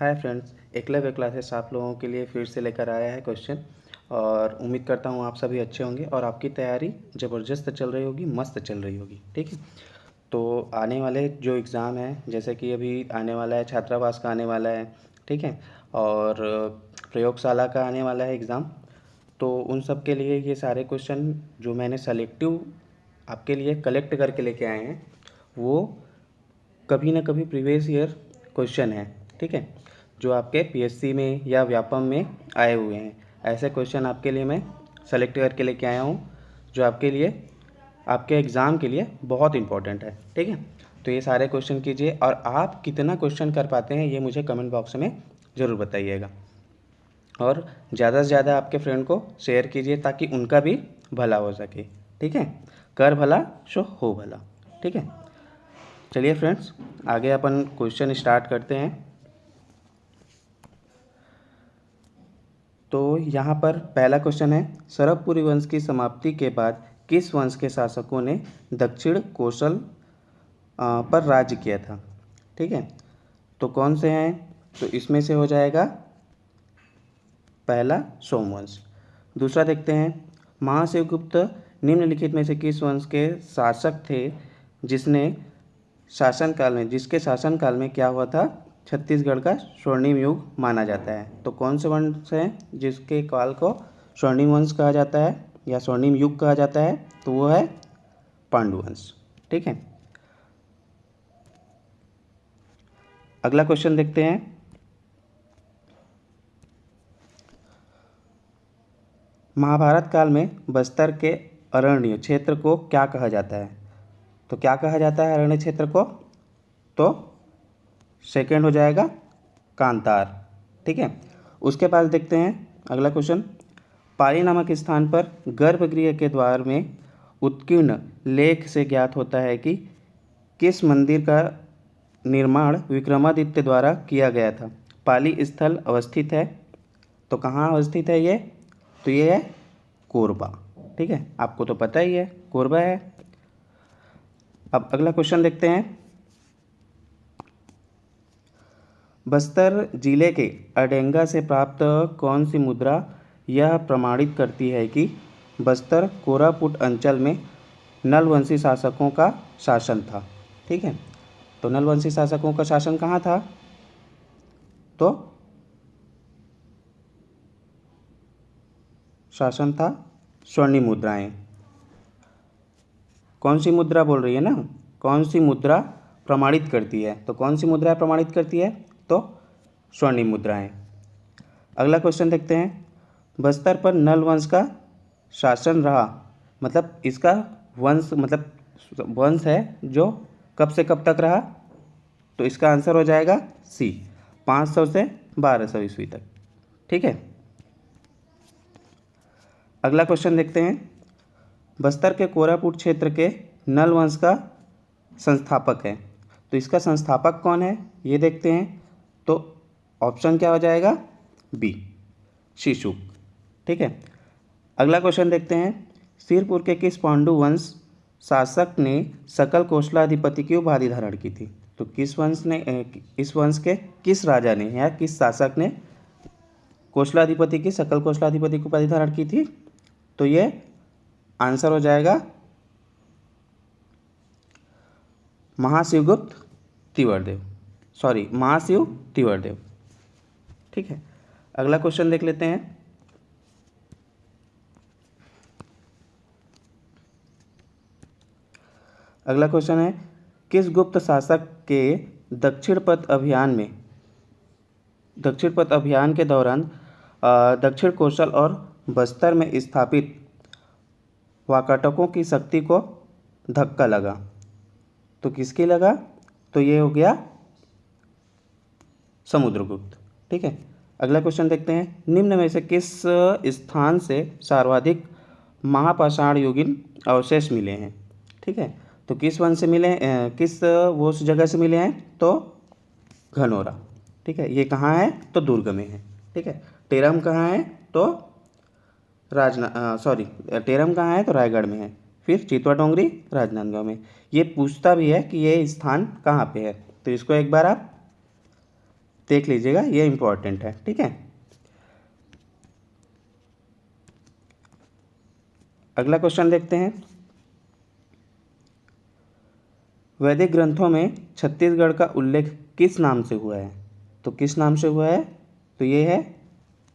Hi friends, Eklavya classes आप लोगों के लिए फिर से लेकर आया है क्वेश्चन। और उम्मीद करता हूँ आप सभी अच्छे होंगे और आपकी तैयारी ज़बरदस्त चल रही होगी, मस्त चल रही होगी। ठीक है, तो आने वाले जो एग्ज़ाम है, जैसे कि अभी आने वाला है छात्रावास का आने वाला है, ठीक है, और प्रयोगशाला का आने वाला है एग्ज़ाम। तो उन सब के लिए ये सारे क्वेश्चन जो मैंने सेलेक्टिव आपके लिए कलेक्ट करके लेके आए हैं, वो कभी ना कभी प्रीवियस ईयर क्वेश्चन है। ठीक है, जो आपके पीएससी में या व्यापम में आए हुए हैं, ऐसे क्वेश्चन आपके लिए मैं सेलेक्ट करके लेके आया हूँ, जो आपके लिए आपके एग्ज़ाम के लिए बहुत इम्पोर्टेंट है। ठीक है, तो ये सारे क्वेश्चन कीजिए और आप कितना क्वेश्चन कर पाते हैं ये मुझे कमेंट बॉक्स में ज़रूर बताइएगा। और ज़्यादा से ज़्यादा आपके फ्रेंड को शेयर कीजिए ताकि उनका भी भला हो सके। ठीक है, कर भला सो हो भला। ठीक है, चलिए फ्रेंड्स, आगे अपन क्वेश्चन स्टार्ट करते हैं। तो यहाँ पर पहला क्वेश्चन है, सरवपुरी वंश की समाप्ति के बाद किस वंश के शासकों ने दक्षिण कोसल पर राज्य किया था। ठीक है, तो कौन से हैं, तो इसमें से हो जाएगा पहला सोमवंश। दूसरा देखते हैं, महाशिवगुप्त निम्नलिखित में से किस वंश के शासक थे जिसके शासनकाल में क्या हुआ था, छत्तीसगढ़ का स्वर्णिम युग माना जाता है। तो कौन से वंश है जिसके काल को स्वर्णिम वंश कहा जाता है या स्वर्णिम युग कहा जाता है, तो वो है पांडुवंश। ठीक है, अगला क्वेश्चन देखते हैं। महाभारत काल में बस्तर के अरण्य क्षेत्र को क्या कहा जाता है, तो क्या कहा जाता है अरण्य क्षेत्र को, तो सेकंड हो जाएगा कांतार। ठीक है, उसके बाद देखते हैं अगला क्वेश्चन, पाली नामक स्थान पर गर्भगृह के द्वार में उत्कीर्ण लेख से ज्ञात होता है कि किस मंदिर का निर्माण विक्रमादित्य द्वारा किया गया था। पाली स्थल अवस्थित है, तो कहाँ अवस्थित है ये, तो ये है कोरबा। ठीक है, आपको तो पता ही है कोरबा है। अब अगला क्वेश्चन देखते हैं, बस्तर जिले के अडेंगा से प्राप्त कौन सी मुद्रा यह प्रमाणित करती है कि बस्तर कोरापुट अंचल में नलवंशी शासकों का शासन था। ठीक है, तो नलवंशी शासकों का शासन कहाँ था, तो शासन था स्वर्णिम मुद्राएं। कौन सी मुद्रा बोल रही है ना, कौन सी मुद्रा प्रमाणित करती है, तो कौन सी मुद्रा प्रमाणित करती है, तो स्वर्णिम मुद्राएं। अगला क्वेश्चन देखते हैं, बस्तर पर नल वंश का शासन रहा, मतलब इसका वंश मतलब वंश है जो कब से कब तक रहा, तो इसका आंसर हो जाएगा सी, 500 से 1200 ईस्वी तक। ठीक है, अगला क्वेश्चन देखते हैं, बस्तर के कोरापुट क्षेत्र के नल वंश का संस्थापक है, तो इसका संस्थापक कौन है ये देखते हैं। तो ऑप्शन क्या हो जाएगा, बी, शीशुक। ठीक है, अगला क्वेश्चन देखते हैं, सिरपुर के किस पांडु वंश शासक ने सकल कोशलाधिपति की उपाधि धारण की थी, तो किस वंश ने इस वंश के किस राजा ने या किस शासक ने कोशलाधिपति की सकल कोशलाधिपति की उपाधि धारण की थी, तो ये आंसर हो जाएगा महाशिव तिवर्देव। ठीक है, अगला क्वेश्चन देख लेते हैं, अगला क्वेश्चन है, किस गुप्त शासक के दक्षिण पथ अभियान के दौरान दक्षिण कोसल और बस्तर में स्थापित वाकाटकों की शक्ति को धक्का लगा, तो किसकी लगा, तो ये हो गया समुद्रगुप्त। ठीक है, अगला क्वेश्चन देखते हैं, निम्न में से किस स्थान से सर्वाधिक महापाषाण युगीन अवशेष मिले हैं। ठीक है, तो किस वन से मिले, किस वो उस जगह से मिले हैं, तो घनौरा। ठीक है, ये कहाँ है, तो दुर्ग में है। ठीक है, टेरम कहाँ है, तो टेरम कहाँ है, तो रायगढ़ में है। फिर चितवा डोंगरी राजनांदगांव में। ये पूछता भी है कि ये स्थान कहाँ पे है, तो इसको एक बार आप देख लीजिएगा, ये इम्पोर्टेंट है। ठीक है, अगला क्वेश्चन देखते हैं। वैदिक ग्रंथों में छत्तीसगढ़ का उल्लेख किस नाम से हुआ है? तो किस नाम से हुआ है? तो ये है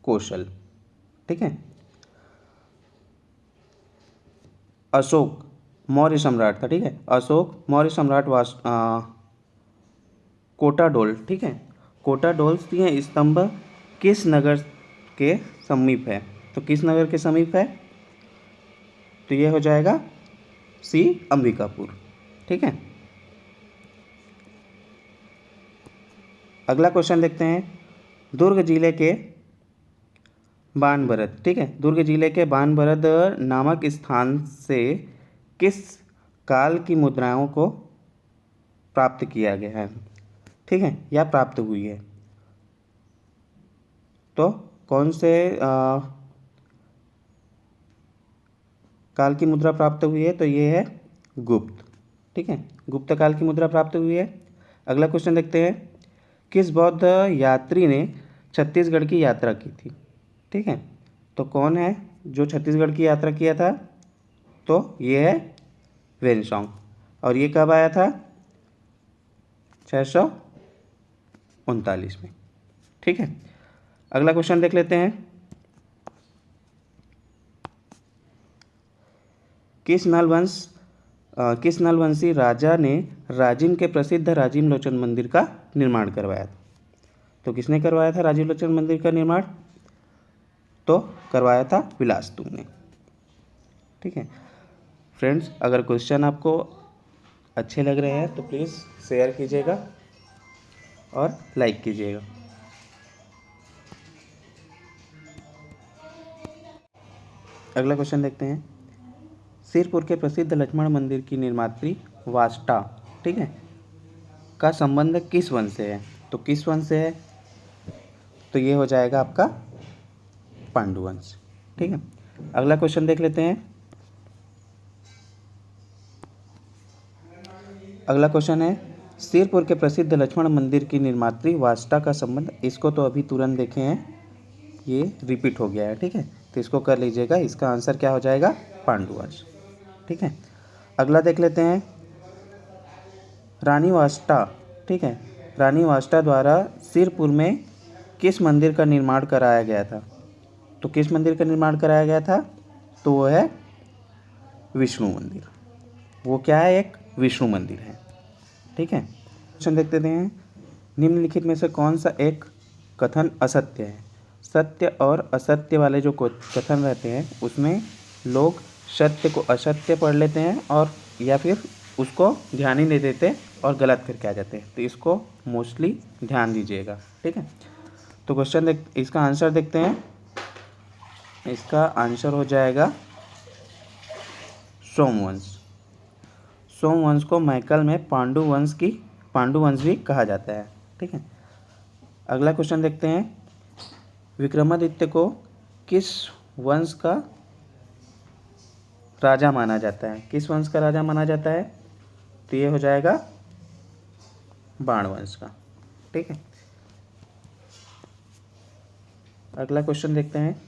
कौशल। ठीक है, अशोक मौर्य सम्राट था। ठीक है, अशोक मौर्य सम्राट कोटाडोल। ठीक है, कोटाडोल यह स्तंभ किस नगर के समीप है? तो किस नगर के समीप है? तो ये हो जाएगा सी अंबिकापुर। ठीक है, अगला क्वेश्चन देखते हैं। दुर्ग जिले के बानभरत, ठीक है, दुर्ग जिले के बानभरत नामक स्थान से किस काल की मुद्राओं को प्राप्त किया गया है? ठीक है, या प्राप्त हुई है? तो कौन से काल की मुद्रा प्राप्त हुई है? तो ये है गुप्त। ठीक है, गुप्त काल की मुद्रा प्राप्त हुई है। अगला क्वेश्चन देखते हैं। किस बौद्ध यात्री ने छत्तीसगढ़ की यात्रा की थी? ठीक है, तो कौन है जो छत्तीसगढ़ की यात्रा किया था? तो ये है वेनसोंग। और ये कब आया था? 639 में। ठीक है, अगला क्वेश्चन देख लेते हैं। किस नलवंशी राजा ने राजिम के प्रसिद्ध राजिम लोचन मंदिर का निर्माण करवाया था? तो किसने करवाया था राजिम लोचन मंदिर का निर्माण? तो करवाया था विलासतुंग ने। ठीक है फ्रेंड्स, अगर क्वेश्चन आपको अच्छे लग रहे हैं तो प्लीज़ शेयर कीजिएगा और लाइक कीजिएगा। अगला क्वेश्चन देखते हैं। सिरपुर के प्रसिद्ध लक्ष्मण मंदिर की निर्मात्री वाष्टा, ठीक है, का संबंध किस वंश से है? तो किस वंश से है? तो ये हो जाएगा आपका पांडु वंश। ठीक है, अगला क्वेश्चन देख लेते हैं। अगला क्वेश्चन है, सिरपुर के प्रसिद्ध लक्ष्मण मंदिर की निर्मात्री वाष्टा का संबंध, इसको तो अभी तुरंत देखे हैं, ये रिपीट हो गया है। ठीक है, तो इसको कर लीजिएगा। इसका आंसर क्या हो जाएगा? पांडु वंश। ठीक है, अगला देख लेते हैं। रानी वाष्टा, ठीक है, रानी वाष्टा द्वारा सिरपुर में किस मंदिर का निर्माण कराया गया था? तो किस मंदिर का निर्माण कराया गया था? तो वो है विष्णु मंदिर। वो क्या है? एक विष्णु मंदिर है। ठीक है, क्वेश्चन देखते हैं। निम्नलिखित में से कौन सा एक कथन असत्य है? सत्य और असत्य वाले जो कथन रहते हैं उसमें लोग सत्य को असत्य पढ़ लेते हैं और या फिर उसको ध्यान ही नहीं देते और गलत करके आ जाते हैं। तो इसको मोस्टली ध्यान दीजिएगा। ठीक है, तो क्वेश्चन इसका आंसर देखते हैं। इसका आंसर हो जाएगा सोमवंश। सोमवंश को मैकल में पांडु वंश भी कहा जाता है। ठीक है, अगला क्वेश्चन देखते हैं। विक्रमादित्य को किस वंश का राजा माना जाता है? किस वंश का राजा माना जाता है? तो ये हो जाएगा बाण वंश का। ठीक है, अगला क्वेश्चन देखते हैं।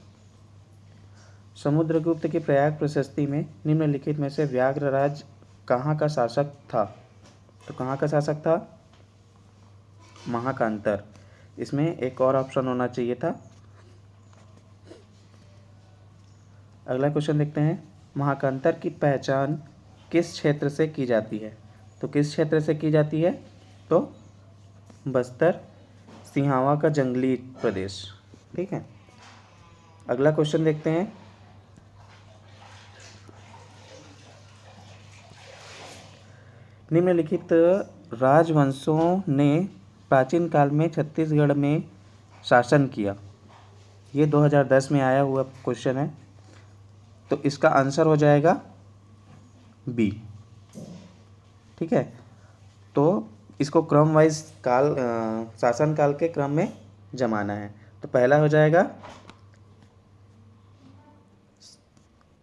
समुद्रगुप्त की प्रयाग प्रशस्ति में निम्नलिखित में से व्याघ्रराज कहाँ का शासक था? तो कहाँ का शासक था? महाकांतर। इसमें एक और ऑप्शन होना चाहिए था। अगला क्वेश्चन देखते हैं। महाकांतर की पहचान किस क्षेत्र से की जाती है? तो किस क्षेत्र से की जाती है? तो बस्तर सिंहावा का जंगली प्रदेश। ठीक है, अगला क्वेश्चन देखते हैं। निम्नलिखित राजवंशों ने प्राचीन काल में छत्तीसगढ़ में शासन किया। ये 2010 में आया हुआ क्वेश्चन है, तो इसका आंसर हो जाएगा बी। ठीक है, तो इसको क्रम वाइज शासन काल के क्रम में जमाना है। तो पहला हो जाएगा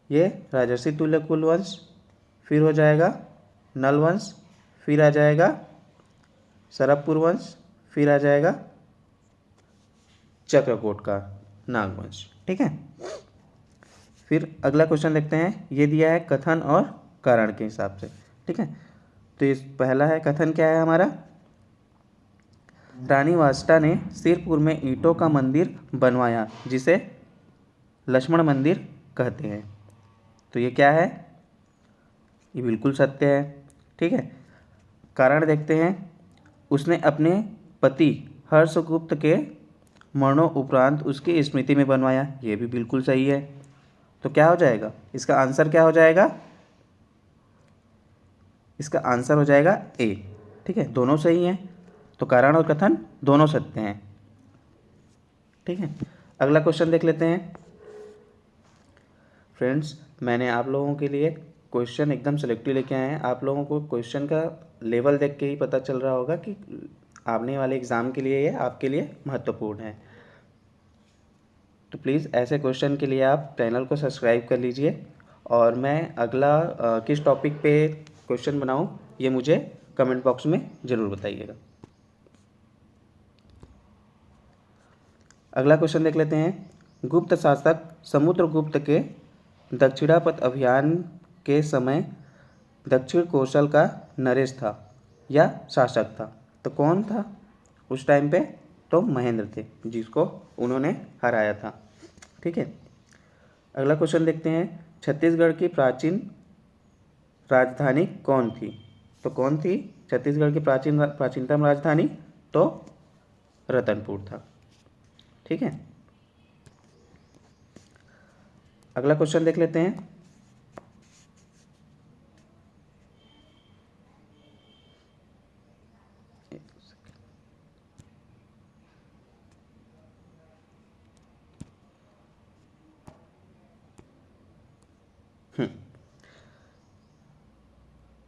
ये राजर्षि तुल्यकुल वंश, फिर हो जाएगा नल वंश, फिर आ जाएगा सरबपुर वंश, फिर आ जाएगा चक्रकोट का नागवंश। ठीक है, फिर अगला क्वेश्चन देखते हैं। ये दिया है कथन और कारण के हिसाब से। ठीक है, तो इस पहला है कथन क्या है हमारा, रानी वाष्टा ने सिरपुर में ईंटों का मंदिर बनवाया जिसे लक्ष्मण मंदिर कहते हैं। तो ये क्या है, ये बिल्कुल सत्य है। ठीक है, कारण देखते हैं, उसने अपने पति हर्षगुप्त के मरणोपरांत उसकी स्मृति में बनवाया। ये भी बिल्कुल सही है। तो क्या हो जाएगा, इसका आंसर क्या हो जाएगा, इसका आंसर हो जाएगा ए। ठीक है, दोनों सही हैं, तो कारण और कथन दोनों सत्य हैं। ठीक है, अगला क्वेश्चन देख लेते हैं। फ्रेंड्स, मैंने आप लोगों के लिए क्वेश्चन एकदम सेलेक्टिव लेके आए हैं। आप लोगों को क्वेश्चन का लेवल देख के ही पता चल रहा होगा कि आने वाले एग्ज़ाम के लिए ये आपके लिए महत्वपूर्ण है। तो प्लीज़ ऐसे क्वेश्चन के लिए आप चैनल को सब्सक्राइब कर लीजिए, और मैं अगला किस टॉपिक पे क्वेश्चन बनाऊं ये मुझे कमेंट बॉक्स में ज़रूर बताइएगा। अगला क्वेश्चन देख लेते हैं। गुप्त शासक समुद्रगुप्त के दक्षिणापथ अभियान के समय दक्षिण कौशल का नरेश था या शासक था, तो कौन था उस टाइम पे, तो महेंद्र थे जिसको उन्होंने हराया था। ठीक है, अगला क्वेश्चन देखते हैं। छत्तीसगढ़ की प्राचीन राजधानी कौन थी, तो कौन थी छत्तीसगढ़ की प्राचीनतम राजधानी, तो रतनपुर था। ठीक है, अगला क्वेश्चन देख लेते हैं।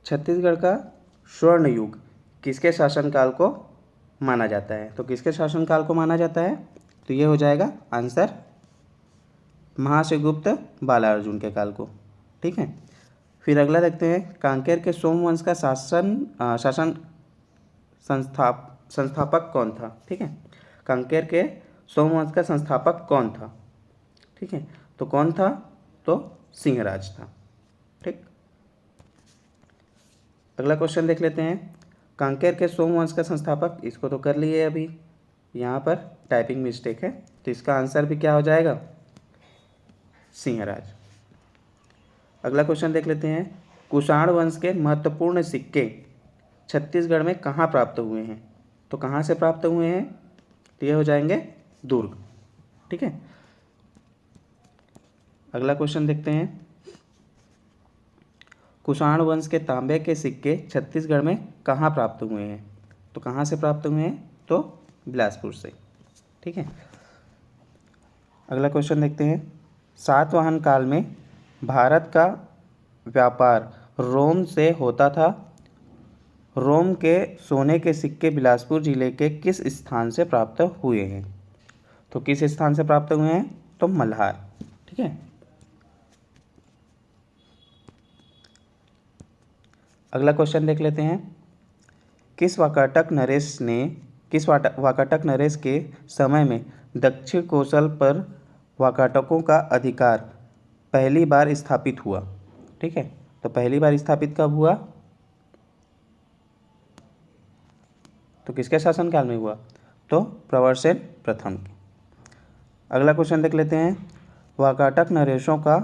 छत्तीसगढ़ का स्वर्ण युग किसके शासनकाल को माना जाता है, तो किसके शासनकाल को माना जाता है, तो ये हो जाएगा आंसर महाशिवगुप्त बालार्जुन के काल को। ठीक है, फिर अगला देखते हैं। कांकेर के सोमवंश का शासन संस्थापक कौन था। ठीक है, कांकेर के सोमवंश का संस्थापक कौन था। ठीक है, तो कौन था, तो सिंहराज था। ठीक, अगला क्वेश्चन देख लेते हैं। कांकेर के सोमवंश का संस्थापक, इसको तो कर लिए अभी, यहाँ पर टाइपिंग मिस्टेक है, तो इसका आंसर भी क्या हो जाएगा, सिंहराज। अगला क्वेश्चन देख लेते हैं। कुषाण वंश के महत्वपूर्ण सिक्के छत्तीसगढ़ में कहाँ प्राप्त हुए हैं, तो कहाँ से प्राप्त हुए हैं, तो ये हो जाएंगे दुर्ग। ठीक है, अगला क्वेश्चन देखते हैं। कुषाण वंश के तांबे के सिक्के छत्तीसगढ़ में कहाँ प्राप्त हुए हैं, तो कहाँ से प्राप्त हुए हैं, तो बिलासपुर से। ठीक है, अगला क्वेश्चन देखते हैं। सातवाहन काल में भारत का व्यापार रोम से होता था। रोम के सोने के सिक्के बिलासपुर जिले के किस स्थान से प्राप्त हुए हैं, तो किस स्थान से प्राप्त हुए हैं, तो मल्हार। ठीक है, अगला क्वेश्चन देख लेते हैं। किस वाकाटक नरेश के समय में दक्षिण कौशल पर वाकाटकों का अधिकार पहली बार स्थापित हुआ। ठीक है, तो पहली बार स्थापित कब हुआ, तो किसके शासनकाल में हुआ, तो प्रवरसेन प्रथम। अगला क्वेश्चन देख लेते हैं। वाकाटक नरेशों का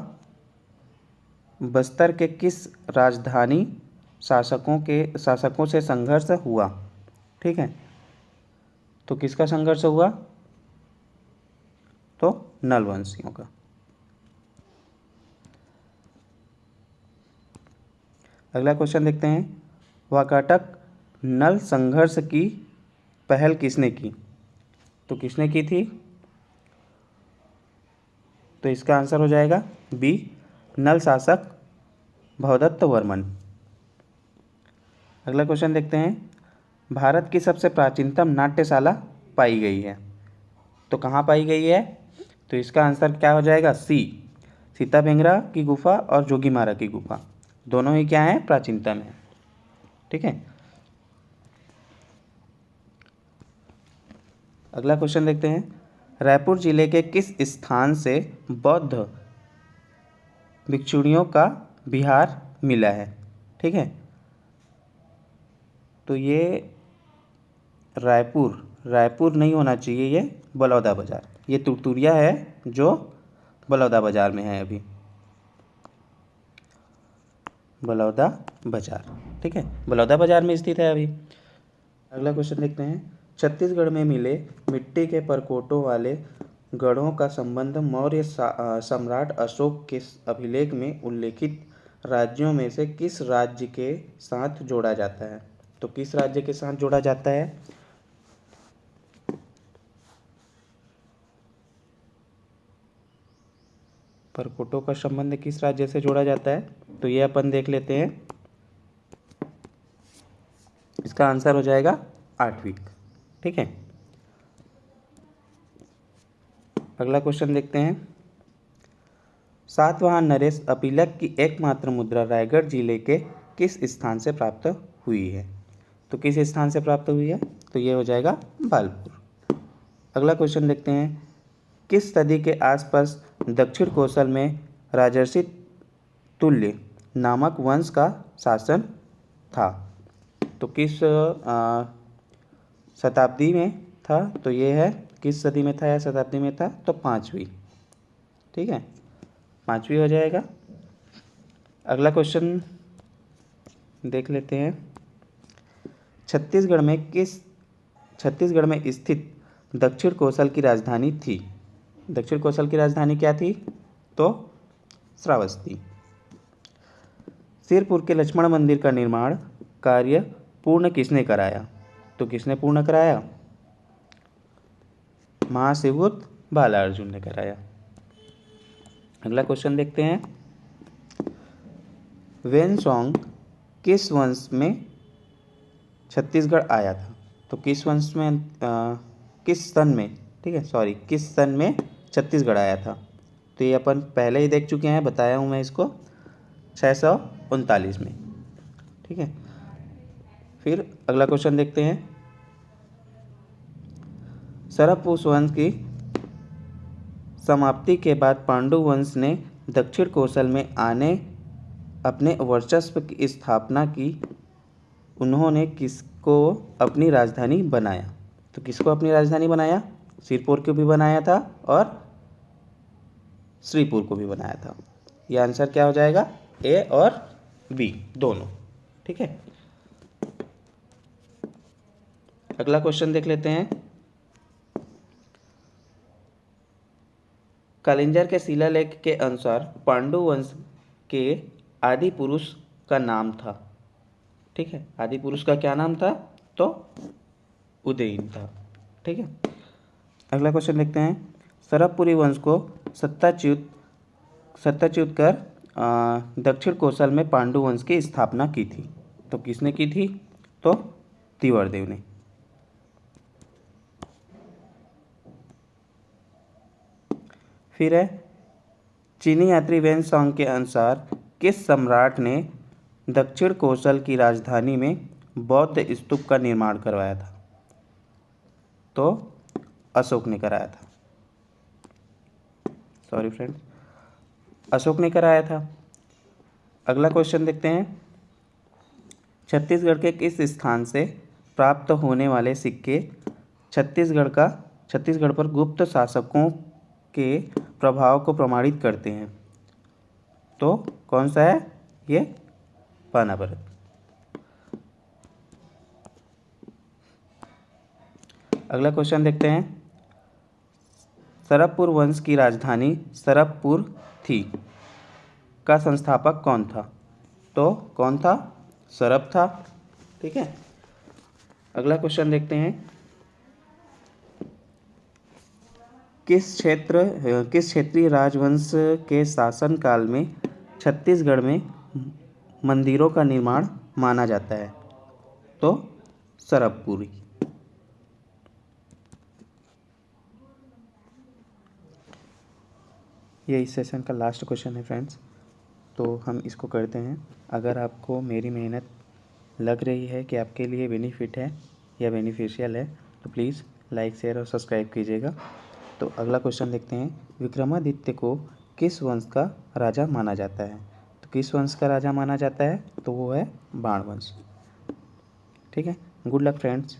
बस्तर के किस राजधानी शासकों से संघर्ष हुआ। ठीक है, तो किसका संघर्ष हुआ, तो नलवंशियों का। अगला क्वेश्चन देखते हैं। वाकाटक नल संघर्ष की पहल किसने की, तो किसने की थी, तो इसका आंसर हो जाएगा बी, नल शासक भवदत्त वर्मन। अगला क्वेश्चन देखते हैं। भारत की सबसे प्राचीनतम नाट्यशाला पाई गई है, तो कहाँ पाई गई है, तो इसका आंसर क्या हो जाएगा, सी, सीताभेंगरा की गुफा और जोगीमारा की गुफा, दोनों ही क्या हैं, प्राचीनतम है। ठीक है, अगला क्वेश्चन देखते हैं। रायपुर जिले के किस स्थान से बौद्ध भिक्षुणियों का विहार मिला है? ठीक है, तो ये रायपुर नहीं होना चाहिए, ये बलौदा बाज़ार, ये तुरतुरिया है जो बलौदा बाज़ार में है अभी, बलौदा बाज़ार। ठीक है, बलौदा बाज़ार में स्थित है अभी। अगला क्वेश्चन देखते हैं। छत्तीसगढ़ में मिले मिट्टी के परकोटों वाले गढ़ों का संबंध मौर्य सम्राट अशोक के अभिलेख में उल्लेखित राज्यों में से किस राज्य के साथ जोड़ा जाता है? तो किस राज्य के साथ जोड़ा जाता है? परकोटों का संबंध किस राज्य से जोड़ा जाता है? तो ये अपन देख लेते हैं। इसका आंसर हो जाएगा आठवीं। ठीक है, अगला क्वेश्चन देखते हैं। सातवाहन नरेश अपीलक की एकमात्र मुद्रा रायगढ़ जिले के किस स्थान से प्राप्त हुई है? तो किस स्थान से प्राप्त हुई है? तो ये हो जाएगा भालपुर। अगला क्वेश्चन देखते हैं। किस सदी के आसपास दक्षिण कौशल में राजर्षि तुल्य नामक वंश का शासन था? तो किस शताब्दी में था? तो ये है किस सदी में था या शताब्दी में था? तो पाँचवीं। ठीक है, पाँचवीं हो जाएगा। अगला क्वेश्चन देख लेते हैं। छत्तीसगढ़ में स्थित दक्षिण कौशल की राजधानी थी। दक्षिण कौशल की राजधानी क्या थी? तो श्रावस्ती। सिरपुर के लक्ष्मण मंदिर का निर्माण कार्य पूर्ण किसने कराया? तो किसने पूर्ण कराया? महाशिवगुप्त बालार्जुन ने कराया। अगला क्वेश्चन देखते हैं। वेनसोंग किस वंश में छत्तीसगढ़ आया था? तो किस वंश में किस सन में, ठीक है, सॉरी, किस सन में छत्तीसगढ़ आया था? तो ये अपन पहले ही देख चुके हैं, बताया हूँ मैं इसको, 639 में। ठीक है, फिर अगला क्वेश्चन देखते हैं। सरपुष वंश की समाप्ति के बाद पांडु वंश ने दक्षिण कौशल में अपने वर्चस्व की स्थापना की। उन्होंने किसको अपनी राजधानी बनाया? तो किसको अपनी राजधानी बनाया? सिरपुर को भी बनाया था और श्रीपुर को भी बनाया था। ये आंसर क्या हो जाएगा? ए और बी दोनों। ठीक है, अगला क्वेश्चन देख लेते हैं। कालिंजर के शिलालेख के अनुसार पांडु वंश के आदि पुरुष का नाम था। ठीक है, आदि पुरुष का क्या नाम था? तो उदयन था। ठीक है, अगला क्वेश्चन देखते हैं। सरबपुरी वंश को सत्ताच्युत कर दक्षिण कौशल में पांडु वंश की स्थापना की थी। तो किसने की थी? तो तिवर्देव ने। फिर है चीनी यात्री वेनसोंग के अनुसार किस सम्राट ने दक्षिण कौशल की राजधानी में बौद्ध स्तूप का निर्माण करवाया था? तो अशोक ने कराया था। सॉरी फ्रेंड्स, अशोक ने कराया था। अगला क्वेश्चन देखते हैं। छत्तीसगढ़ के किस स्थान से प्राप्त होने वाले सिक्के छत्तीसगढ़ पर गुप्त शासकों के प्रभाव को प्रमाणित करते हैं? तो कौन सा है? ये पानाभरत। अगला क्वेश्चन देखते हैं। सरबपुर वंश की राजधानी सरबपुर थी का संस्थापक कौन था? तो कौन था? सरब था। ठीक है, अगला क्वेश्चन देखते हैं। किस क्षेत्रीय राजवंश के शासनकाल में छत्तीसगढ़ में मंदिरों का निर्माण माना जाता है? तो सरबपुरी। ये इस सेशन का लास्ट क्वेश्चन है फ्रेंड्स, तो हम इसको करते हैं। अगर आपको मेरी मेहनत लग रही है कि आपके लिए बेनिफिट है या बेनिफिशियल है, तो प्लीज़ लाइक, शेयर और सब्सक्राइब कीजिएगा। तो तो अगला क्वेश्चन देखते हैं, विक्रमादित्य को किस वंश का राजा माना जाता है? तो किस वंश का राजा माना जाता है? तो वो है बाण वंश। ठीक है। Good luck friends.